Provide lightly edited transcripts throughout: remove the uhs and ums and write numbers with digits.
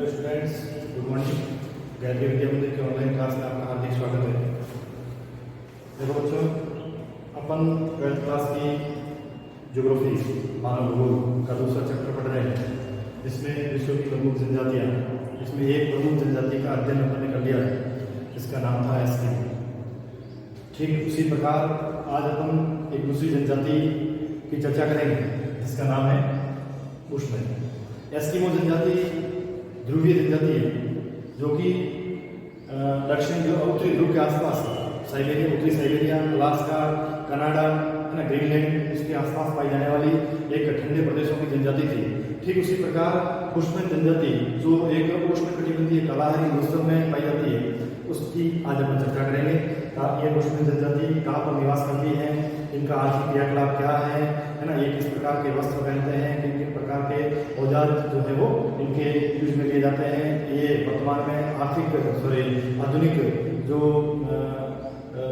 Hello students, good morning. Gayatri Vidya Mandir के online class में आपका हार्दिक स्वागत है। देखो बच्चों, अपन 12th क्लास की ज्योग्राफी मानव भूगोल का दूसरा चैप्टर पढ़ रहे हैं, जिसमें विश्व की प्रमुख जनजातियाँ, इसमें एक प्रमुख जनजाति का अध्ययन अपन ने कर लिया है, जिसका नाम था एस्किमो। ठीक उसी प्रकार आज अपन एक दूसरी जनजाति की चर्चा करेंगे, जिसका नाम है बुशमैन। एस्किमो जनजाति ध्रुवीय जनजाति है, जो कि दक्षिण उत्तरी ध्रुव के आसपास साइबेरिया, उत्तरी साइबेरिया, अलास्का, कनाडा, है ना, ग्रीनलैंड, इसके आसपास पाई जाने वाली एक ठंडे प्रदेशों की जनजाति थी। ठीक उसी प्रकार बुशमैन जनजाति, जो एक उष्णकटिबंधीय कालाहारी मौसम में पाई जाती है, उसकी आज हम चर्चा करेंगे। ये बुशमैन जनजाति कहाँ पर निवास करती है, इनका आर्थिक क्रियाकलाप क्या है ना, ये किस प्रकार के वस्त्र पहनते हैं, किन किन प्रकार के औजार जो है वो इनके यूज में लिए जाते हैं। ये वर्तमान में आधुनिक जो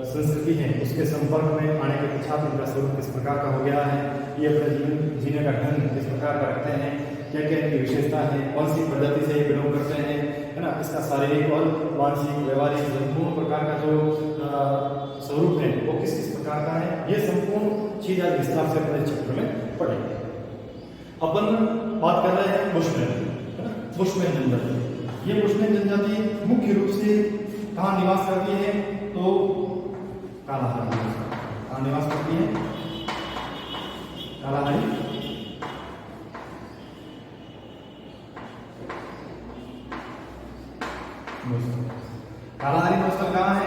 संस्कृति है उसके संपर्क में आने के पश्चात इनका स्वरूप किस प्रकार का हो गया है, ये अपने जीवन जीने का ढंग किस प्रकार का रखते हैं, क्या क्या इनकी विशेषता है, कौन सी प्रजाति से बिलोंग करते हैं, है ना, इसका शारीरिक और मानसिक व्यवहारिक संपूर्ण प्रकार का जो स्वरूप है वो किस किस प्रकार का है, ये संपूर्ण चीज आज विस्तार से अपने क्षेत्र में पढ़ेंगे। अपन बात कर रहे हैं बुशमैन जनजाति। ये बुशमैन जनजाति मुख्य रूप से कहाँ निवास करती है, तो कालाहारी। कहाँ निवास करती है? कालाहारी कालाहारी मरुस्थल कहाँ है?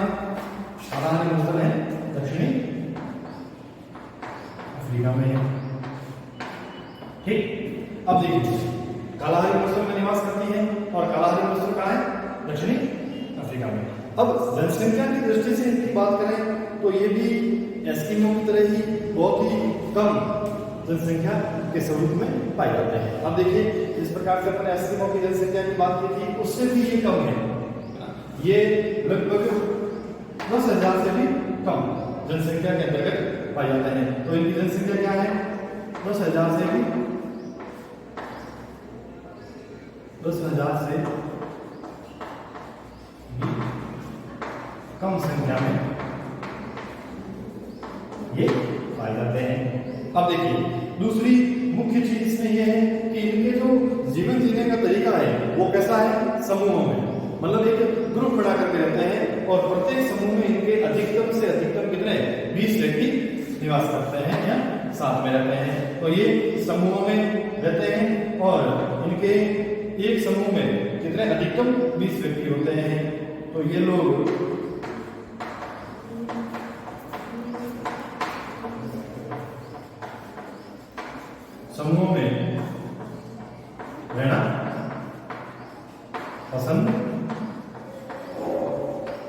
कालाहारी मरुस्थल है दक्षिणी अफ्रीका में है। ठीक, अब देखिए, कालाहारी मरुस्थल में निवास करती है और कालाहारी मरुस्थल कहाँ है? दक्षिणी अफ्रीका में। अब जनसंख्या की दृष्टि से इनकी बात करें तो ये भी एस्किमो की तरह ही बहुत ही कम जनसंख्या के स्वरूप में पाए जाते हैं। अब देखिए, जिस प्रकार से अपने एस्किमो की जनसंख्या की बात की थी, उससे भी ये कम है। ये लगभग 10,000 से भी कम जनसंख्या के अंतर्गत पाए जाते हैं। तो इनकी जनसंख्या क्या है? 10,000 से भी 10,000 से कम संख्या में ये पाए जाते हैं। अब देखिए, दूसरी मुख्य चीज इसमें यह है कि इनके जो जीवन जीने का तरीका है वो कैसा है? समूहों में, मतलब एक ग्रुप बना करके रहते हैं और प्रत्येक समूह में इनके अधिकतम से अधिकतम कितने 20 व्यक्ति निवास करते हैं या साथ में रहते हैं। तो ये समूहों में रहते हैं और इनके एक समूह में कितने अधिकतम 20 व्यक्ति होते हैं। तो ये लोग समूह में रहना पसंद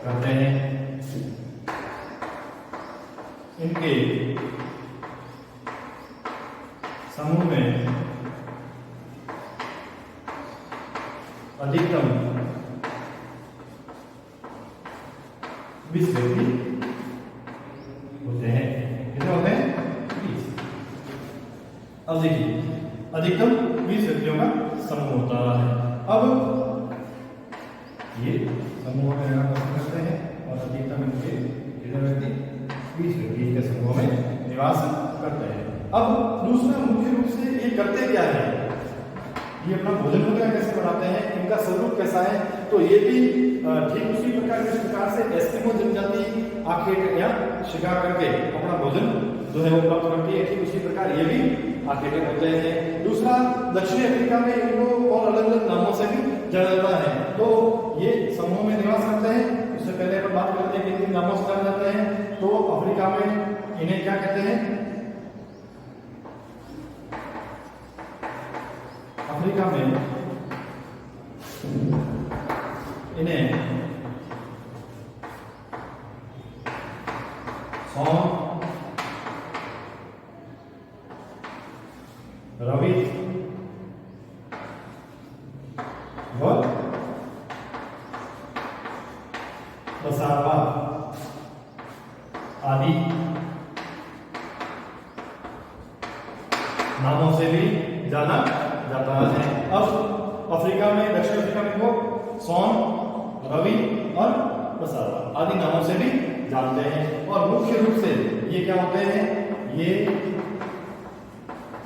करते हैं। इनके समूह में अधिकतम 20 व्यक्ति होते हैं। कितने होते हैं? 20। अब देखिए, अधिकतम 20 व्यक्तियों का समूह होता है। अब ये समूह में रहना पसंद करते हैं और अधिकतम इनके कितने व्यक्ति? 20 व्यक्ति के समूह में निवास करते हैं। अब दूसरा मुख्य रूप से ये करते क्या है, ये अपना भोजन वगैरह कैसे बनाते हैं, इनका स्वरूप कैसा है, तो ये भी ठीक उसी प्रकार जिस प्रकार से एस्किमो जनजाति आखेट या शिकार करके अपना भोजन जो है वो प्राप्त करती है, ठीक उसी प्रकार ये भी आखेट होते हैं। दूसरा, दक्षिणी अफ्रीका में इनको और अलग अलग नामों से भी जाना जाता है। तो ये समूह में निवास करते हैं। उससे पहले अपन बात करते हैं किन किन नामों से जाने जाते हैं। तो अफ्रीका में इन्हें क्या कहते हैं? अफ्रीका में इन्हें सौंफ, रवि व बसारवा आदि नामों से भी जाना जाता है। अब अफ्रीका में, दक्षिण अफ्रीका में को सॉन, रवि और बसारा आदि नामों से भी जानते हैं। और मुख्य रूप से ये क्या होते हैं, ये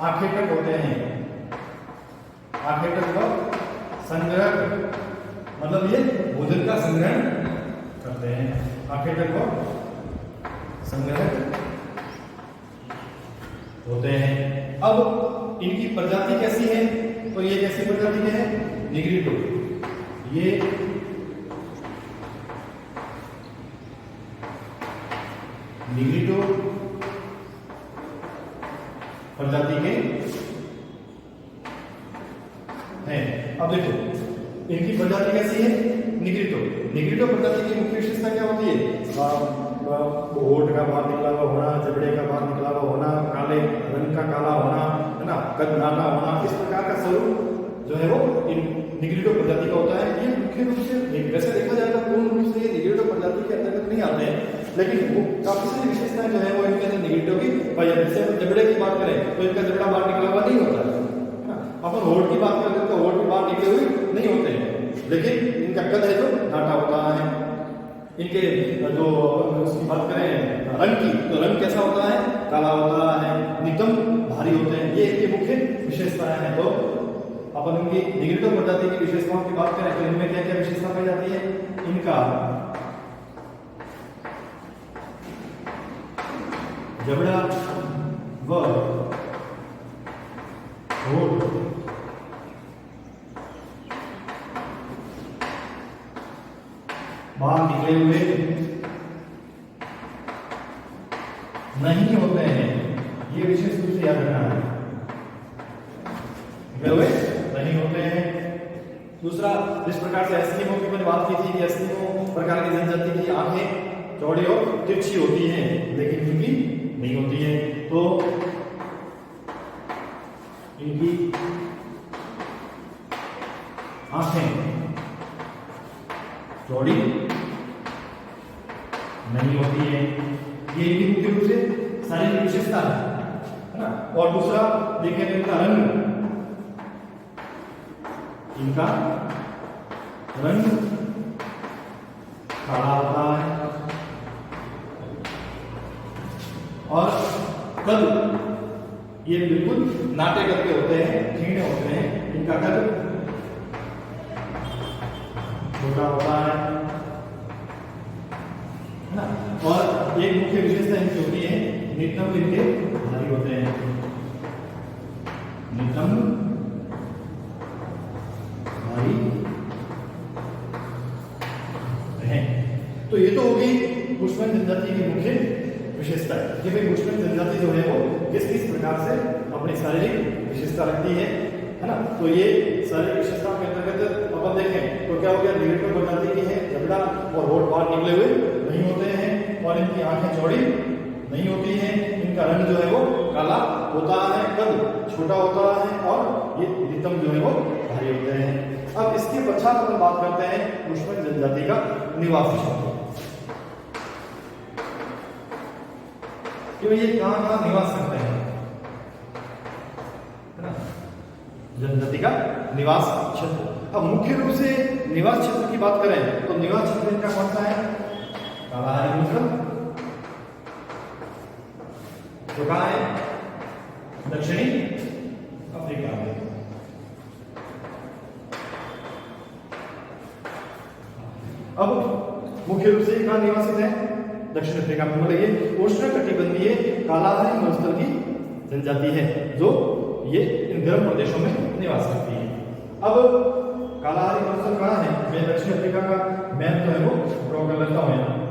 आखेटक होते हैं। आखेटक व संग्रह, मतलब ये भोजन का संग्रहण करते हैं। आखेटक व संग्रह होते हैं। अब इनकी प्रजाति कैसी है, तो ये कैसी प्रजाति के हैं, निग्रिटो। ये निग्रिटो प्रजाति के हैं। अब देखो इनकी प्रजाति कैसी है, निग्रिटो। निग्रिटो प्रजाति की मुख्य विशेषता क्या होती है, होठ का बाहर निकला हुआ होना, जबड़े का बाहर निकला हुआ होना, काले रंग का काला होना, है ना, कद नाटा होना, इस प्रकार का स्वरूप जो है वो इन निग्रिटो प्रजाति का होता है। ये मुख्य रूप से वैसे देखा जाए तो पूर्ण रूप से ये निग्रिटो प्रजाति के अंतर्गत नहीं आते हैं, लेकिन वो काफी सारी विशेषताएं जो है वो इनके अंदर निग्रिटो की पाई जाती है। जैसे हम जबड़े की बात करें तो इनका जबड़ा बाहर निकला हुआ नहीं होता है ना। अपन होठ की बात करें तो होठ भी बाहर निकले हुए नहीं होते हैं, लेकिन इनका कद है जो नाटा होता है। इनके जो उसकी बात करें रंग की, तो रंग कैसा होता है, काला होता है, नितंब भारी होते हैं। ये इनकी मुख्य विशेषताएं हैं। तो अपन इनकी निग्रिटो प्रजाति की विशेषताओं की बात करें तो इनमें क्या क्या विशेषता पाई जाती है, इनका जबड़ा व होठ बाहर निकले हुए नहीं होते हैं, ये विशेष रूप से याद रखना है, निकले हुए नहीं होते हैं। दूसरा, जिस प्रकार से एस्किमो की मैंने बात की थी कि एस्किमो प्रकार की जनजाति की आंखें चौड़ी और तिरछी होती हैं, लेकिन इनकी नहीं होती है। तो इनकी आंखें चौड़ी नहीं होती है, ये इनकी मुख्य रूप से शारीरिक विशेषता है ना। और दूसरा देखें तो इनका रंग काला होता है और कद ये बिल्कुल नाटे कद के होते हैं, खीणे होते हैं। इनका कद छोटा होता है ना। और एक मुख्य विशेषता इनकी होती है, नितंब इनके भारी होते हैं। नितंब भारी हैं। तो ये तो होगी बुशमैन जनजाति की मुख्य विशेषता है कि भाई बुशमैन जनजाति जो है वो किस किस प्रकार से अपनी शारीरिक विशेषता रखती है ना। तो ये शारीरिक विशेषताओं के अंतर्गत अपन देखें तो क्या हो गया, निग्रिटो प्रजाति की है, जबड़ा और होठ बाहर निकले हुए नहीं होते हैं और इनकी आंखें चौड़ी नहीं होती हैं। इनका रंग जो है वो काला होता है, कद छोटा होता है और ये नितंब जो है वो भारी होते हैं। अब इसके पश्चात अपन बात करते हैं बुशमैन जनजाति का निवास क्षेत्र, कि ये कहां निवास करते हैं, जनजाति का निवास क्षेत्र। अब मुख्य रूप से निवास क्षेत्र की बात करें तो निवास क्षेत्र इनका कौन सा है, कालाहारी मुसल, जो कहां है, दक्षिणी अफ्रीका में। अब मुख्य रूप से कहां निवासित है, दक्षिण अफ्रीका में। मतलब ये उष्णकटिबंधीय कालाहारी मरुस्थल की जनजाति है जो ये इन गर्म प्रदेशों में निवास करती है। अब कालाहारी मरुस्थल कहां है, मैं दक्षिण अफ्रीका का मैप जो है वो ड्रॉ कर लेता हूं यहाँ।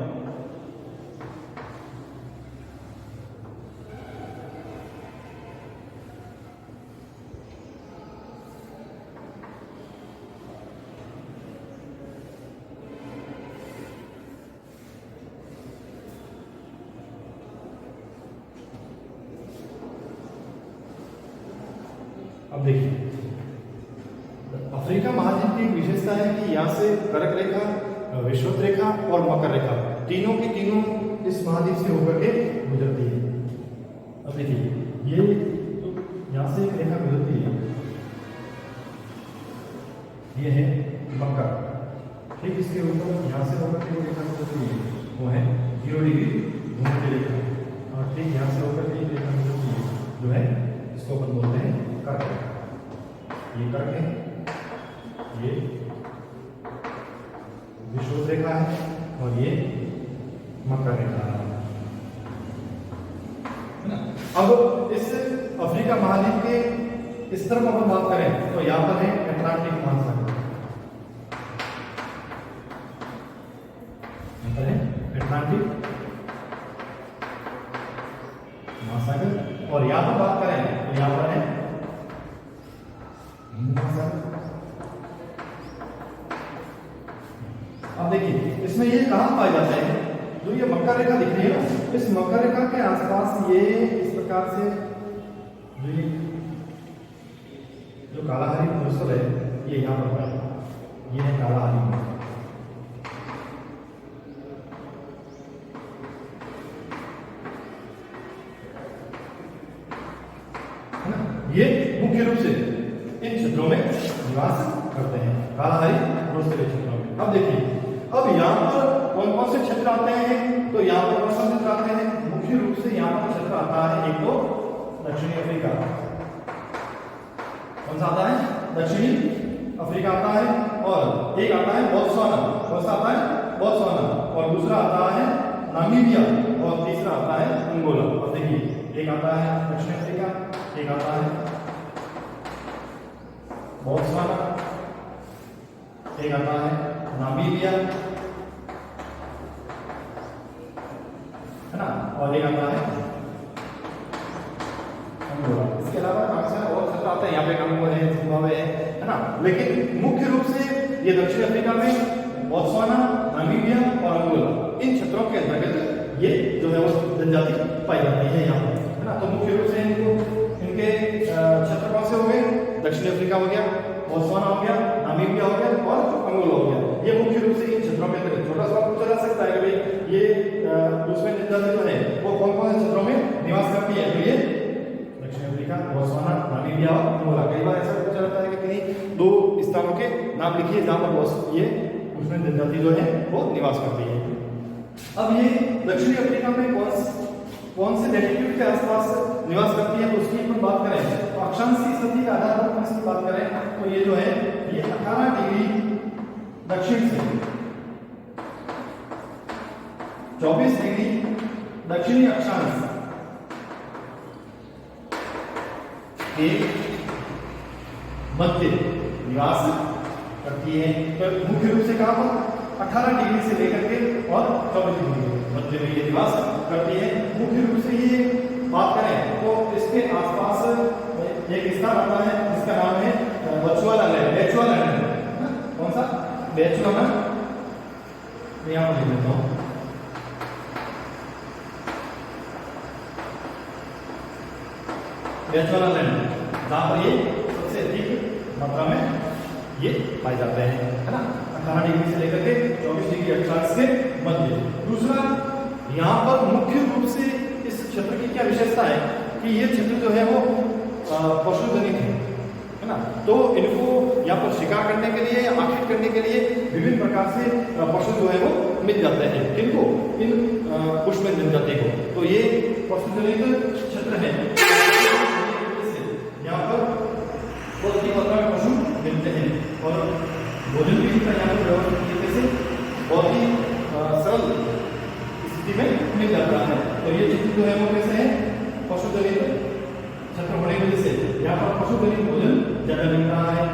अब देखिए, अफ्रीका महाद्वीप की विशेषता है कि यहाँ से कर्क रेखा, विषुवत रेखा और मकर रेखा तीनों की तीनों इस महाद्वीप से होकर के गुजरती है। अब देखिए, ये तो यहाँ से एक रेखा गुजरती है, ये है मक्का। ठीक, इसके ऊपर यहाँ से होकर के रेखा जो है वो है 0 डिग्री घूमती रेखा, और ठीक यहाँ से होकर के रेखा जो है इसको अपन बोलते हैं कर्क। ये कर्क है, ये विषुवत रेखा है, और ये मकर रेखा है ना। अब इस अफ्रीका महाद्वीप के इस तरफ अगर बात करें तो यहाँ पर है अटलांटिक महासागर, यहाँ पर है अटलांटिक महासागर, और यहाँ पर बात करें तो यहाँ पर है हिंद महासागर। अब देखिए इसमें ये कहाँ पाए जाते हैं, जो ये मकर रेखा दिख रही है ना, इस मकर रेखा के आसपास ये इस प्रकार से जो काला हरी धूसर है ये यहाँ पर पाए, ये है काला हरी है ना। ये मुख्य रूप से इन क्षेत्रों में निवास करते हैं, काला हरी धूसर के क्षेत्रों में। अब देखिए अब यहाँ पर कौन कौन से क्षेत्र आते हैं, तो यहाँ पर कौन से क्षेत्र आते हैं, मुख्य रूप से यहाँ पर क्षेत्र आता है एक तो दक्षिणी अफ्रीका, कौन सा आता है, दक्षिणी अफ्रीका आता है, और एक आता है बोत्सवाना, कौन सा आता है, बोत्सवाना, और दूसरा आता है नामीबिया, और तीसरा आता है अंगोला। अब देखिए एक आता है दक्षिणी अफ्रीका, एक आता है बोत्सवाना, एक आता है नामीबिया है ना, और एक आता है अंगोला। इसके अलावा काफी सारे और क्षेत्र आते हैं, यहाँ पे कंगो है, जिम्बाब्वे है ना, लेकिन मुख्य रूप से ये दक्षिण अफ्रीका में बोत्सवाना, नामीबिया और अंगोला, इन क्षेत्रों के अंतर्गत ये जो है वो जनजाति पाई जाती है यहाँ पर, है ना। तो मुख्य रूप से इनके क्षेत्र कौन से हो गए, दक्षिण अफ्रीका हो गया, बोत्सवाना हो गया, नामीबिया हो गया और अंगोला हो गया। ये मुख्य रूप से इन क्षेत्रों में छोटा सा पूछा जा सकता है कि भाई ये उसमें जनजाति जो है वो कौन कौन से क्षेत्रों में निवास करती है, तो ये दक्षिण अफ्रीका, बोत्सवाना, नामीबिया और अंगोला। कई बार ऐसा पूछा जाता है कि कहीं दो स्थानों के नाम लिखिए जहां पर ये उसमें जनजाति जो है वो निवास करती है। अब ये दक्षिणी अफ्रीका में कौन से लैटिट्यूड के आसपास निवास करती है, तो उसकी अपन बात करें तो अक्षांशीय स्थिति के आधार पर हम इसकी बात करें तो ये जो है ये 18 डिग्री दक्षिण से 24 डिग्री दक्षिणी अक्षांश के मध्य निवास करती है। तो मुख्य रूप से कहां पर 18 डिग्री से लेकर के और 24 डिग्री मध्य में ये निवास करती है। मुख्य रूप से ये बात करें तो इसके आसपास एक स्थान आता है जिसका नाम है बेचुआलैंड, कौन सा, बेचुआलैंड, मैं यहाँ पर लिख देता हूँ, बेचुआलैंड, जहाँ पर ये सबसे अधिक मात्रा में ये पाए जाते हैं, है ना, 18 डिग्री से लेकर के 24 डिग्री अक्षांश के मध्य। दूसरा यहाँ पर मुख्य रूप से इस क्षेत्र की क्या विशेषता है कि ये क्षेत्र जो है वो पशुजनित है ना, तो इनको यहाँ पर शिकार करने के लिए, आकृष्ट करने के लिए विभिन्न प्रकार से पशु जो है वो मिल जाते हैं, किनको, इन पुष्पन जनजाति को। तो ये पशुजनित क्षेत्र है, यहाँ पर बहुत ही मात्रा में पशु मिलते हैं और भोजन भी यहाँ पर व्यवस्थित तरीके से बहुत ही सरल स्थिति में मिल जाता है। तो ये क्षेत्र जो है वो कैसे है, पशुजनित क्षेत्र होने की वजह से यहाँ पर पशुजनित भोजन ज्यादा मिलता है।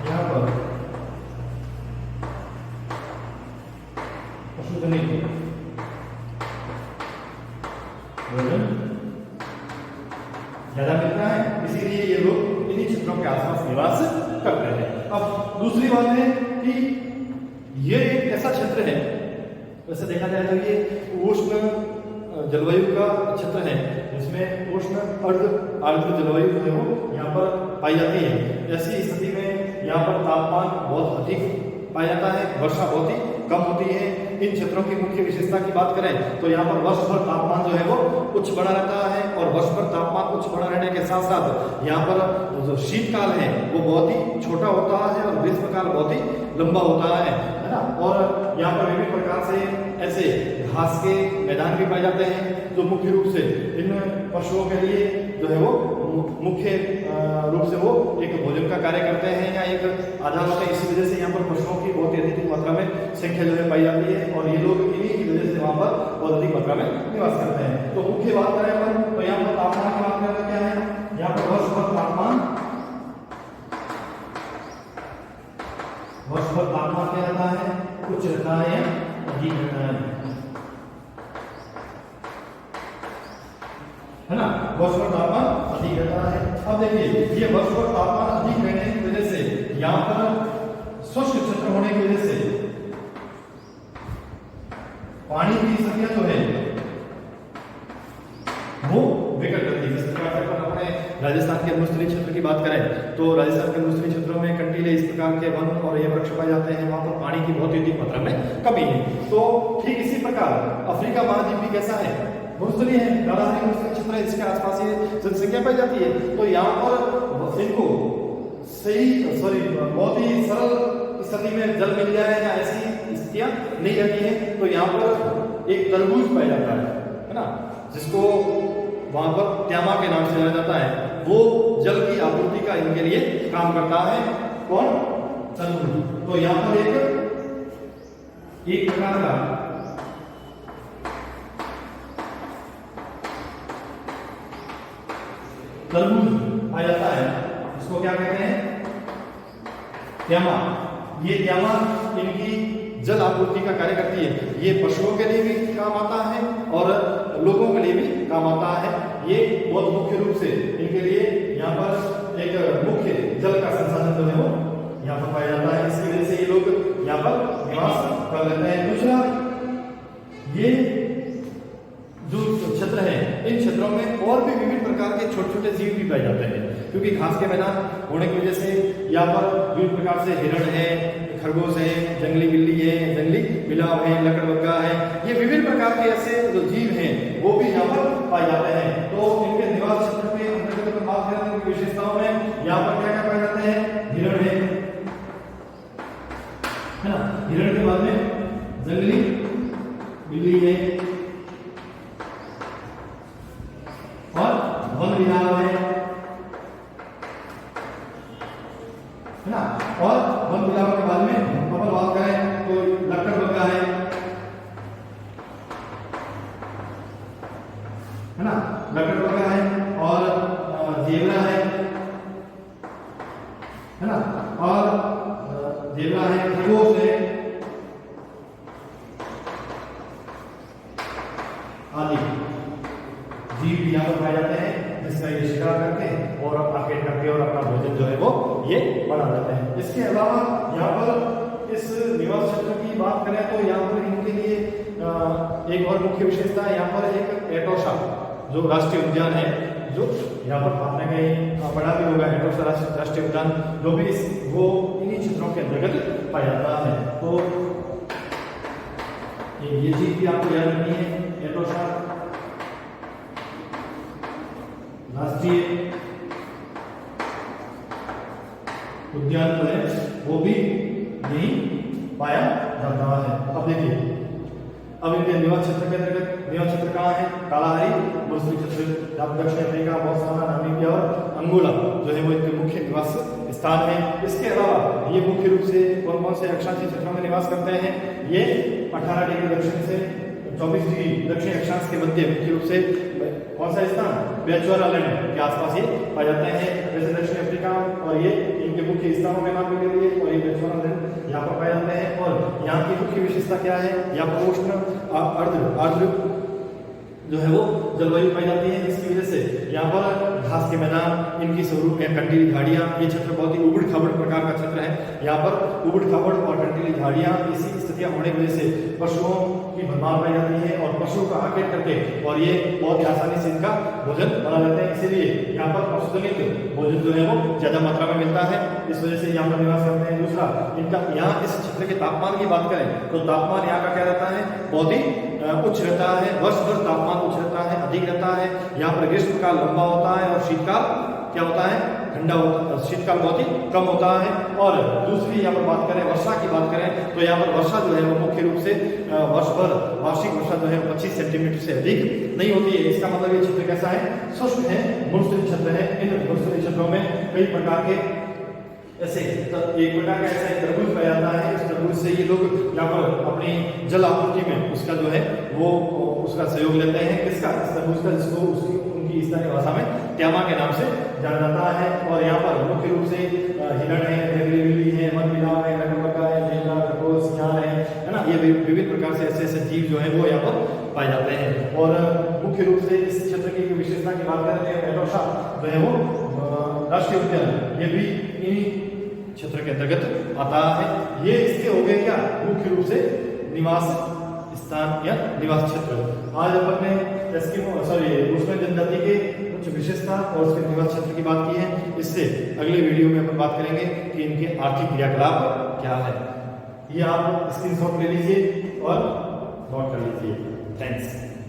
यहाँ पर पशुजनित भोजन ज्यादा मिलता है, इसीलिए ये लोग इन्हीं क्षेत्रों के आसपास निवास करते हैं। अब दूसरी बात है कि ये एक ऐसा क्षेत्र है, वैसे देखा जाए तो ये उष्ण जलवायु का क्षेत्र है जिसमें उष्ण आर्द्र जलवायु जो है वो यहाँ पर पाई जाती है। ऐसी स्थिति में यहाँ पर तापमान बहुत अधिक पाया जाता है, वर्षा बहुत ही कम होती है। इन क्षेत्रों की मुख्य विशेषता की बात करें तो यहाँ पर वर्ष भर तापमान जो है वो उच्च बना रहता है, और वर्ष भर तापमान उच्च बना रहने के साथ साथ यहाँ पर जो शीतकाल है वो बहुत ही छोटा होता है और ग्रीष्मकाल बहुत ही लंबा होता है ना। और यहाँ पर विभिन्न प्रकार से ऐसे घास के मैदान भी पाए जाते हैं जो मुख्य रूप से इन पशुओं के लिए जो है वो मुख्य रूप से वो एक भोजन का कार्य करते हैं या एक आधार होता है। इसी वजह से यहाँ पर पशुओं की बहुत ही अधिक मात्रा में संख्या जो है पाई जाती है, और ये लोग इन्हीं की वजह से वहाँ पर बहुत अधिक मात्रा में निवास करते हैं। तो मुख्य बात करें अपन तो यहाँ पर तापमान की बात करें तो क्या है, यहाँ पर वर्ष भर तापमान क्या रहता है, उच्च रहता है या अधिक रहता है ना, वर्ष भर तापमान अधिक रहता है। अब देखिए ये वर्ष भर तापमान अधिक रहने की वजह से यहाँ पर शुष्क क्षेत्र होने की वजह से पानी की संख्या जो है वो विकट रहती है। जिस प्रकार से अपने राजस्थान के अनुस्तरीय क्षेत्र की बात करें तो राजस्थान के अनुस्तरीय क्षेत्रों में कंटीले इस प्रकार के वन और ये वृक्ष पाए जाते हैं, वहां पर पानी की बहुत ही अधिक मात्रा में कमी है। तो ठीक इसी प्रकार अफ्रीका महाद्वीप भी कैसा है, भूस्थलीय है, गाढ़ा क्षेत्र है, इसके आसपास ये जनसंख्या पाई जाती है। तो यहाँ पर इनको बहुत ही सरल स्थिति में जल मिल जाए या ऐसी स्थितियां नहीं रहती है। तो यहाँ पर एक तरबूज पाया जाता है ना, जिसको वहां पर ट्यामा के नाम से जाना जाता है, वो जल की आपूर्ति का इनके लिए काम करता है। कौन? तरबूज। तो यहाँ पर एक प्रकार का तरबूज आ जाता है, इसको क्या कहते हैं, ट्यामा। ये ट्यामा इनकी जल आपूर्ति का कार्य करती है। ये पशुओं के लिए भी काम आता है और लोगों के लिए भी काम आता है। ये बहुत मुख्य रूप से इनके लिए यहाँ पर एक मुख्य जल का संसाधन जो है वो यहाँ पर पाया जाता है। इसकी वजह से ये लोग यहाँ पर निवास कर लेते हैं। दूसरा, ये जो क्षेत्र है इन क्षेत्रों में और भी विभिन्न प्रकार के छोटे छोटे जीव भी पाए जाते हैं, क्योंकि घास के मैदान होने की वजह से यहाँ पर विभिन्न प्रकार से हिरण है, खरगोश है, जंगली बिल्ली है, जंगली बिलाव है, लकड़बग्गा है, ये विभिन्न प्रकार के ऐसे जो जीव हैं वो भी यहाँ पर पाए जाते हैं। तो इनके निवास क्षेत्र में अंतर्गत बात करें तो विशेषताओं में यहाँ पर क्या क्या पाए जाते हैं, हिरण है ना, हिरण के बाद में जंगली बिल्ली है और वन बिलाव है ना, और वन बिलाव के बाद में अपन बात करें तो लकड़बग्गा है ना, लकड़बग्गा है और जेबरा है ना, और जेबरा है, खरगोश है आदि जीव यहाँ पर पाए जाते हैं, जिसका ये शिकार करते हैं और मार्केट करके और अपना भोजन जो है वो ये बना लेते हैं। इसके अलावा यहाँ पर इस निवास क्षेत्र की बात करें तो यहाँ पर इनके लिए एक और मुख्य विशेषता है, यहाँ पर एक एटोसा जो राष्ट्रीय उद्यान है, जो यहाँ पर आपने कहीं पढ़ा भी होगा, एटोसा राष्ट्रीय उद्यान जो भी वो इन्हीं क्षेत्रों के अंतर्गत पाया जाता है। तो ये चीज भी आपको याद रखनी है, एटोसा राष्ट्रीय उद्यान जो है वो भी यही पाया जाता है। अब देखिए, अब इनके निवास क्षेत्र के अंतर्गत निवास क्षेत्र कहाँ है, कालाहारी भूस्थलीय क्षेत्र, दक्षिण अफ्रीका, बोत्सवाना, नामीबिया और अंगोला जो है वो इनके मुख्य निवास स्थान है। इसके अलावा ये मुख्य रूप से कौन कौन से अक्षांशीय क्षेत्रों में निवास करते हैं, ये 18 डिग्री दक्षिण से 24 डिग्री दक्षिण अक्षांश के मध्य मुख्य रूप से कौन सा स्थान, बेचुआना आइलैंड के आसपास ये पाए जाते हैं। जैसे दक्षिण अफ्रीका और ये इनके मुख्य स्थानों के नाम भी ले लिए, और ये बेचुआना आइलैंड यहाँ पर पाए जाते हैं। और यहाँ की मुख्य विशेषता क्या है, यहाँ पर उष्ण आर्द्र जो है वो जलवायु पाई जाती है, जिसकी वजह से यहाँ पर घास के मैदान, इनकी स्वरूप या कंटीली झाड़ियाँ, ये क्षेत्र बहुत ही उबड़ खाबड़ प्रकार का क्षेत्र है। यहाँ पर उबड़ खाबड़ और कंटीली झाड़ियाँ, इसी स्थितियाँ होने की वजह से पशुओं की भरमार पाई जाती है और पशुओं का आखेट करके और ये बहुत ही आसानी से इनका भोजन बना लेते हैं, इसीलिए यहाँ पर पशुजनित भोजन जो है वो ज्यादा मात्रा में मिलता है, इस वजह से यहाँ पर निवास करते हैं। दूसरा, इनका यहाँ इस क्षेत्र के तापमान की बात करें तो तापमान यहाँ का क्या रहता है, बहुत ही उच्च रहता है, वर्ष भर तापमान उच्च रहता है, अधिक रहता है। यहाँ पर ग्रीष्मकाल लंबा होता है और शीतकाल क्या होता है, ठंडा होता है, शीतकाल बहुत ही कम होता है। और दूसरी यहाँ पर बात करें, वर्षा की बात करें तो यहाँ पर वर्षा जो है वो मुख्य रूप से वर्ष भर वार्षिक वर्षा जो है 25 सेंटीमीटर से अधिक नहीं होती है। इसका मतलब ये क्षेत्र कैसा है, शुष्क है, मरुस्थलीय क्षेत्र है। इन मरुस्थलीय क्षेत्रों में कई प्रकार के ऐसे तो एक प्रकार का ऐसा तरबूज पाया जाता है, इस तरबूज से ये लोग यहाँ पर अपनी जल आपूर्ति में उसका जो है वो उसका सहयोग लेते हैं। किसका, इस तरबूज का, जिसको उसकी उनकी स्थानीय भाषा में ट्यामा के नाम से जाना जाता है। और यहाँ पर मुख्य रूप से हिरण है, बिल्ली है, मनबिलाव है, नगरमक्का है, झींगा, खरगोश, सियार है ना, ये विभिन्न प्रकार से ऐसे ऐसे जीव जो है वो यहाँ पर पाए जाते हैं। और मुख्य रूप से इस क्षेत्र की विशेषता की बात करें तो एटोसा जो है वो राष्ट्रीय उद्यान, ये भी इन्हीं क्षेत्र के अंतर्गत आता है। ये इसके हो गए क्या, मुख्य रूप से निवास स्थान या निवास क्षेत्र। आज अपन ने उष्ण जनजाति के कुछ विशेषता और उसके निवास क्षेत्र की बात की है। इससे अगले वीडियो में अपन बात करेंगे कि इनके आर्थिक क्रियाकलाप क्या है। ये आप स्क्रीनशॉट ले लीजिए और नोट कर लीजिए। थैंक्स।